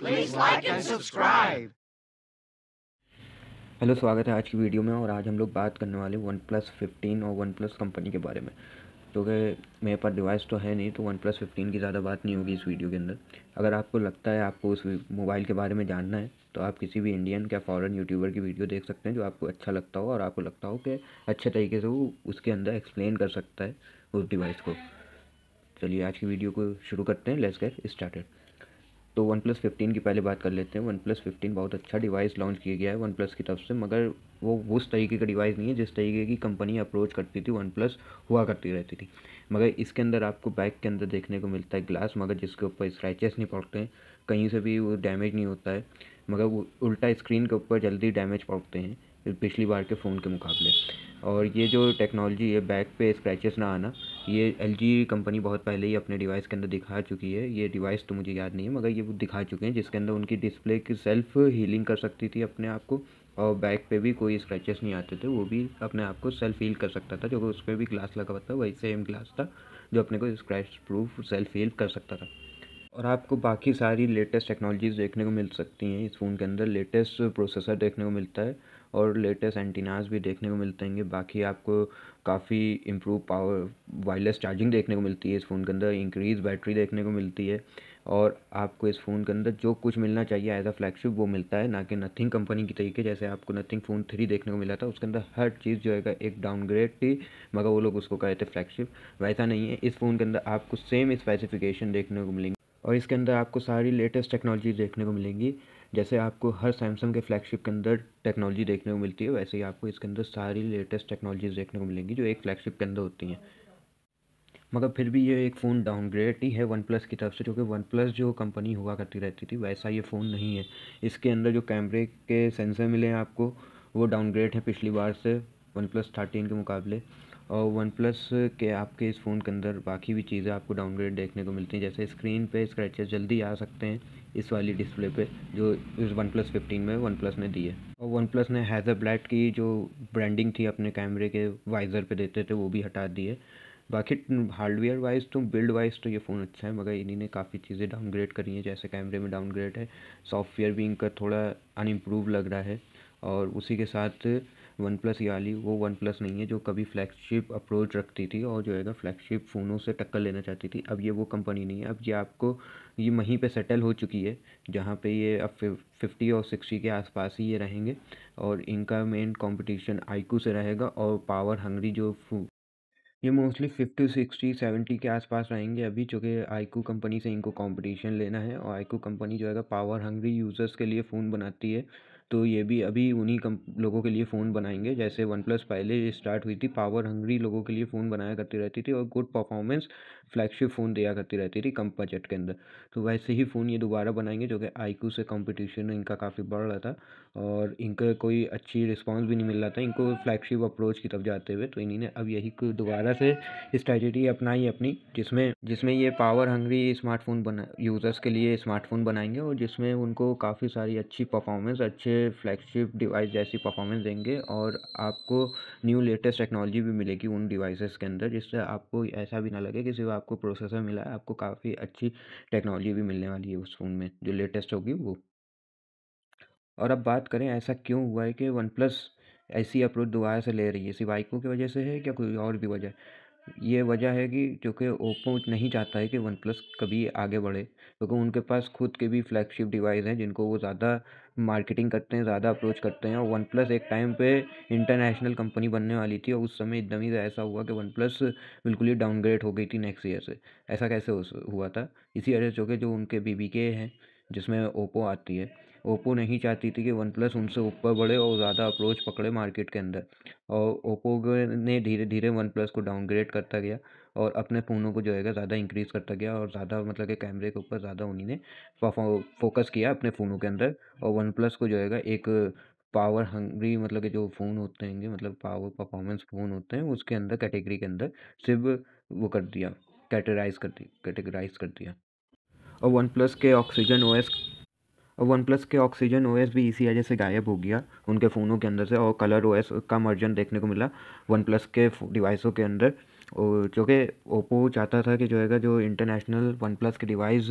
Please like and subscribe. Hello, स्वागत है आज की वीडियो में। और आज हम लोग बात करने वाले वन प्लस 15 और वन प्लस कंपनी के बारे में। तो कि मेरे पास डिवाइस तो है नहीं, तो वन प्लस 15 की ज़्यादा बात नहीं होगी इस वीडियो के अंदर। अगर आपको लगता है आपको उस मोबाइल के बारे में जानना है, तो आप किसी भी इंडियन या फॉरेन यूट्यूबर की वीडियो देख सकते हैं जो आपको अच्छा लगता हो और आपको लगता हो कि अच्छे तरीके से वो उसके अंदर एक्सप्लेन कर सकता है उस डिवाइस को। चलिए आज की वीडियो को शुरू करते हैं। Let's get started. तो वन प्लस 15 की पहले बात कर लेते हैं। वन प्लस 15 बहुत अच्छा डिवाइस लॉन्च किया गया है वन प्लस की तरफ से, मगर वो उस तरीके का डिवाइस नहीं है जिस तरीके की कंपनी अप्रोच करती थी वन प्लस हुआ करती रहती थी। मगर इसके अंदर आपको बैक के अंदर देखने को मिलता है ग्लास, मगर जिसके ऊपर स्क्रैचेस नहीं पड़ते हैं, कहीं से भी वो डैमेज नहीं होता है, मगर वो उल्टा स्क्रीन के ऊपर जल्दी डैमेज पड़ते हैं पिछली बार के फ़ोन के मुकाबले। और ये जो टेक्नोलॉजी है बैक पे स्क्रैचेस ना आना, ये एलजी कंपनी बहुत पहले ही अपने डिवाइस के अंदर दिखा चुकी है। ये डिवाइस तो मुझे याद नहीं है, मगर ये वो दिखा चुके हैं जिसके अंदर उनकी डिस्प्ले की सेल्फ हीलिंग कर सकती थी अपने आप को, और बैक पे भी कोई स्क्रैचेस नहीं आते थे, वो भी अपने आप को सेल्फ हील कर सकता था। जो कि उस पर भी ग्लास लगा हुआ था, वही सेम ग्लास था जो अपने को स्क्रैच प्रूफ सेल्फ हील कर सकता था। और आपको बाकी सारी लेटेस्ट टेक्नोलॉजीज़ देखने को मिल सकती हैं इस फ़ोन के अंदर। लेटेस्ट प्रोसेसर देखने को मिलता है और लेटेस्ट एंटीनास भी देखने को मिलते हैं। बाकी आपको काफ़ी इम्प्रूव पावर वायरलेस चार्जिंग देखने को मिलती है इस फ़ोन के अंदर। इंक्रीज़ बैटरी देखने को मिलती है। और आपको इस फ़ोन के अंदर जो कुछ मिलना चाहिए एज अ फ्लैगशिप वो मिलता है, ना कि नथिंग कंपनी की तरीके जैसे आपको नथिंग फ़ोन 3 देखने को मिला था। उसके अंदर हर चीज़ जो है एक डाउनग्रेड थी, मगर वो लोग उसको कहते फ्लैगशिप। वैसा नहीं है, इस फ़ोन के अंदर आपको सेम स्पेसिफिकेशन देखने को मिलेंगे और इसके अंदर आपको सारी लेटेस्ट टेक्नोलॉजी देखने को मिलेंगी। जैसे आपको हर सैमसंग के फ्लैगशिप के अंदर टेक्नोलॉजी देखने को मिलती है, वैसे ही आपको इसके अंदर सारी लेटेस्ट टेक्नोलॉजीज़ देखने को मिलेंगी जो एक फ्लैगशिप के अंदर होती हैं। मगर फिर भी ये एक फ़ोन डाउनग्रेड ही है वन प्लस की तरफ से, क्योंकि वन प्लस जो कंपनी हुआ करती रहती थी वैसा ये फ़ोन नहीं है। इसके अंदर जो कैमरे के सेंसर मिले हैं आपको, वो डाउनग्रेड है पिछली बार से वन प्लस 13 के मुकाबले। और वन प्लस के आपके इस फ़ोन के अंदर बाकी भी चीज़ें आपको डाउनग्रेड देखने को मिलती हैं, जैसे स्क्रीन पे स्क्रैचेस जल्दी आ सकते हैं इस वाली डिस्प्ले पे जो इस वन प्लस 15 में वन प्लस ने दी है। और वन प्लस ने हैज़रब्लैड की जो ब्रांडिंग थी अपने कैमरे के वाइज़र पे देते थे वो भी हटा दी है। बाकी हार्डवेयर वाइज तो बिल्ड वाइज तो ये फ़ोन अच्छा है, मगर इन्हीं ने काफ़ी चीज़ें डाउनग्रेड करी हैं। जैसे कैमरे में डाउनग्रेड है, सॉफ्टवेयर भी इनका थोड़ा अनइम्प्रूव लग रहा है। और उसी के साथ वन प्लस वाली वो वन प्लस नहीं है जो कभी फ्लैगशिप अप्रोच रखती थी और जो है फ्लैगशिप फ़ोनों से टक्कर लेना चाहती थी। अब ये वो कंपनी नहीं है। अब ये आपको ये वहीं पे सेटल हो चुकी है जहाँ पे ये अब 50 और 60 के आसपास ही ये रहेंगे। और इनका मेन कंपटीशन आईक्यू से रहेगा और पावर हंग्री जो ये मोस्टली 50 60 70 के आसपास रहेंगे अभी, चूँकि आईक्यू कंपनी से इनको कंपटीशन लेना है। और आईक्यू कंपनी जो है पावर हंग्री यूज़र्स के लिए फ़ोन बनाती है, तो ये भी अभी उन्हीं लोगों के लिए फ़ोन बनाएंगे। जैसे वन प्लस पहले स्टार्ट हुई थी, पावर हंग्री लोगों के लिए फ़ोन बनाया करती रहती थी और गुड परफॉर्मेंस फ्लैगशिप फ़ोन दिया करती रहती थी कम बजट के अंदर। तो वैसे ही फ़ोन ये दोबारा बनाएंगे, जो कि आईक्यू से कंपटीशन इनका काफ़ी बढ़ रहा था और इनका कोई अच्छी रिस्पांस भी नहीं मिल रहा था इनको फ्लैगशिप अप्रोच की तरफ जाते हुए। तो इन्हीं ने अब यही दोबारा से स्ट्रैटेजी अपनाई अपनी, जिसमें जिसमें ये पावर हंग्री स्मार्टफोन बना यूज़र्स के लिए स्मार्टफोन बनाएंगे और जिसमें उनको काफ़ी सारी अच्छी परफॉर्मेंस, अच्छे फ्लैगशिप डिवाइस जैसी परफॉर्मेंस देंगे। और आपको न्यू लेटेस्ट टेक्नोलॉजी भी मिलेगी उन डिवाइसेस के अंदर, जिससे आपको ऐसा भी ना लगे कि सिर्फ आपको प्रोसेसर मिला है, आपको काफ़ी अच्छी टेक्नोलॉजी भी मिलने वाली है उस फ़ोन में जो लेटेस्ट होगी वो। और अब बात करें ऐसा क्यों हुआ है कि वन प्लस ऐसी अप्रोच दोबारा से ले रही है, सिर्फ आईक्यू की वजह से है क्या कोई और भी वजह है? ये वजह है कि क्योंकि ओप्पो नहीं चाहता है कि वन प्लस कभी आगे बढ़े, क्योंकि उनके पास खुद के भी फ्लैगशिप डिवाइस हैं जिनको वो ज़्यादा मार्केटिंग करते हैं, ज़्यादा अप्रोच करते हैं। और वन प्लस एक टाइम पे इंटरनेशनल कंपनी बनने वाली थी और उस समय एकदम ही ऐसा हुआ कि वन प्लस बिल्कुल ही डाउनग्रेड हो गई थी नेक्स्ट ईयर से। ऐसा कैसे हुआ था? इसी वजह से, जो कि जो उनके बीबीके हैं जिसमें ओप्पो आती है, ओप्पो नहीं चाहती थी कि वन प्लस उनसे ऊपर बढ़े और ज़्यादा अप्रोच पकड़े मार्केट के अंदर। और ओप्पो ने धीरे धीरे वन प्लस को डाउनग्रेड करता गया और अपने फ़ोनों को जो है ज़्यादा इंक्रीज़ करता गया और ज़्यादा मतलब कि कैमरे के ऊपर ज़्यादा उन्हीं ने फोकस किया अपने फ़ोनों के अंदर। और वन प्लस को जो है एक पावर हंग्री मतलब कि जो फ़ोन होते हैं, मतलब पावर परफॉर्मेंस फ़ोन होते हैं, उसके अंदर कैटेगरी के अंदर सिर्फ वो कर दिया, कैटेगराइज कर दिया। और वन प्लस के ऑक्सीजन ओएस और वन प्लस के ऑक्सीजन ओएस भी इसी वजह से गायब हो गया उनके फ़ोनों के अंदर से, और कलर ओएस का वर्जन देखने को मिला वन प्लस के डिवाइसों के अंदर। और जो कि ओप्पो चाहता था कि जो है जो इंटरनेशनल वन प्लस के डिवाइस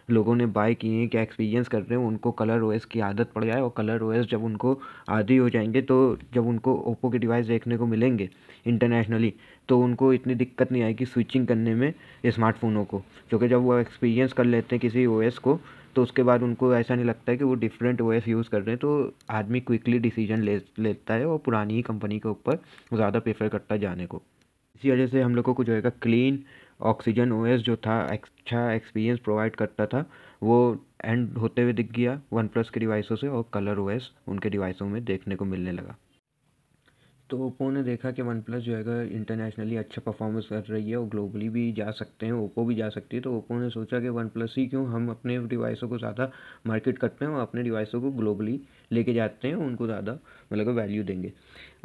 लोगों ने बाय किए हैं, क्या एक्सपीरियंस कर रहे हैं, उनको कलर ओएस की आदत पड़ जाए, और कलर ओएस जब उनको आदी हो जाएंगे तो जब उनको ओप्पो के डिवाइस देखने को मिलेंगे इंटरनेशनली तो उनको इतनी दिक्कत नहीं आएगी स्विचिंग करने में स्मार्टफोनों को, क्योंकि जब वो एक्सपीरियंस कर लेते हैं किसी ओएस को तो उसके बाद उनको ऐसा नहीं लगता है कि वो डिफरेंट ओएस यूज़ कर रहे हैं, तो आदमी क्विकली डिसीजन लेता है और पुरानी ही कंपनी के ऊपर ज़्यादा प्रेफर करता है जाने को। इसी वजह से हम लोगों को जो है क्लीन ऑक्सीजन ओएस जो था अच्छा एक्सपीरियंस प्रोवाइड करता था वो एंड होते हुए दिख गया वन प्लस के डिवाइसों से, और कलर ओएस उनके डिवाइसों में देखने को मिलने लगा। तो ओप्पो ने देखा कि वन प्लस जो है इंटरनेशनली अच्छा परफॉर्मेंस कर रही है और ग्लोबली भी जा सकते हैं, ओप्पो भी जा सकती है, तो ओप्पो ने सोचा कि वन प्लस ही क्यों, हम अपने डिवाइसों को ज़्यादा मार्केट करते हैं और अपने डिवाइसों को ग्लोबली लेके जाते हैं, उनको ज़्यादा मतलब वैल्यू देंगे।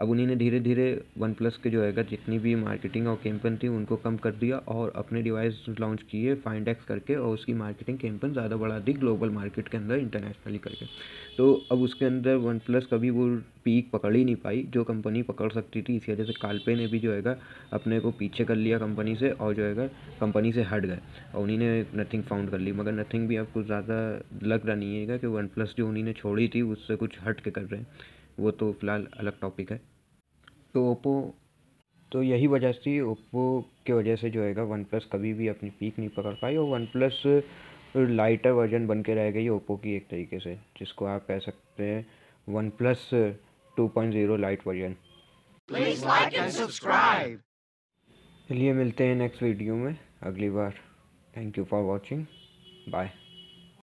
अब उन्हीं ने धीरे धीरे वन प्लस के जो है जितनी भी मार्केटिंग और कैंपेन थी उनको कम कर दिया और अपने डिवाइस लॉन्च किए फाइंड एक्स करके, और उसकी मार्केटिंग कैंपेन ज़्यादा बढ़ा दी ग्लोबल मार्केट के अंदर इंटरनेशनली करके। तो अब उसके अंदर वन प्लस कभी वो पीक पकड़ ही नहीं पाई जो कंपनी पकड़ सकती थी, इसी वजह से कालपे ने भी जो है अपने को पीछे कर लिया कंपनी से, और जो है कंपनी से हट गए और उन्हीं ने नथिंग फाउंड कर ली। मगर नथिंग भी आपको ज़्यादा लग रहा नहीं है कि वन प्लस जो उन्हीं ने छोड़ी थी उससे कुछ हट के कर रहे हैं, वो तो फ़िलहाल अलग टॉपिक है। तो ओप्पो, तो यही वजह थी ओप्पो के वजह से जो है वन प्लस कभी भी अपनी पीक नहीं पकड़ पाई, और वन प्लस लाइटर वर्जन बन के रह गई ओप्पो की एक तरीके से, जिसको आप कह सकते हैं one plus 2.0 light version. Please like and subscribe. चलिए मिलते हैं नेक्स्ट वीडियो में अगली बार। Thank you for watching, bye.